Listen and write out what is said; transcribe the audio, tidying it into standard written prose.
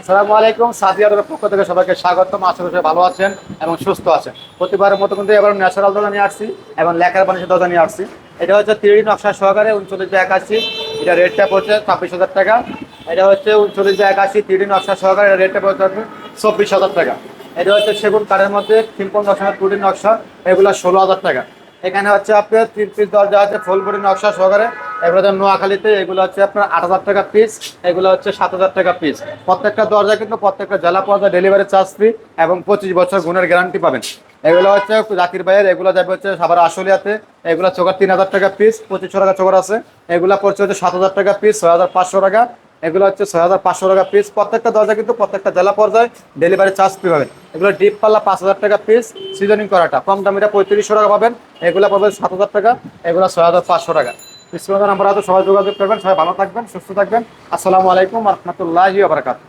আসসালামু আলাইকুম। সাদিয়ার পক্ষ থেকে সবাইকে স্বাগতম। আশা করি সবাই ভালো আছেন এবং সুস্থ আছেন। প্রতিবারের মতো কিন্তু এবার ন্যাচারাল দরজা নিয়ে আসছি এবং লেখার বানিশের দরজা নিয়ে আসছি। এটা হচ্ছে 3D নকশা সহকারে 39/81। এটা রেটটা পড়ছে 26,000 টাকা। এটা হচ্ছে 39/81 3D নকশা সহকারে, এটা রেটটা পড়ছে 24,000 টাকা। এটা হচ্ছে সেগুন কাঠের মধ্যে সিম্পল নকশা 2D নকশা, এগুলো 16,000 টাকা। এখানে হচ্ছে আপনার 3 পিস দরজা আছে ফুল বডি নকশা সহকারে, এগুলো হচ্ছে নোয়াখালীতে, এগুলো হচ্ছে আপনার 8,000 টাকা পিস, এগুলো হচ্ছে 7,000 টাকা পিস। প্রত্যেকটা দরজা কিন্তু প্রত্যেকটা জেলা পর্যায়ে ডেলিভারি চার্জ ফ্রি এবং 25 বছর গুণের গ্যারান্টি পাবেন। এগুলো হচ্ছে জাকির ভাইয়ের, এগুলো যাবে হচ্ছে সাভার আশুলিয়াতে, এগুলো চোখার 3,000 টাকা পিস, 2500 টাকা চোখার আছে। এগুলো পড়ছে হচ্ছে 7,000 টাকা পিস, 6,500 টাকা। এগুলো হচ্ছে 6,500 টাকা পিস। প্রত্যেকটা দরজা কিন্তু প্রত্যেকটা জেলা পর্যায়ে ডেলিভারি চার্জ ফ্রি পাবেন। এগুলো ডিপ পাল্লা 5,000 টাকা পিস, সিজনিং করাটা কম দামিটা 3500 টাকা পাবেন। এগুলো পাবেন 7,000 টাকা, এগুলো 6,500 টাকা। স্ক্রিনে নাম্বার আছে, সবাই যোগাযোগ করবেন। সবাই ভালো থাকবেন, সুস্থ থাকবেন। আসসালামু আলাইকুম ওয়া রাহমাতুল্লাহি ওয়া বারাকাতুহু।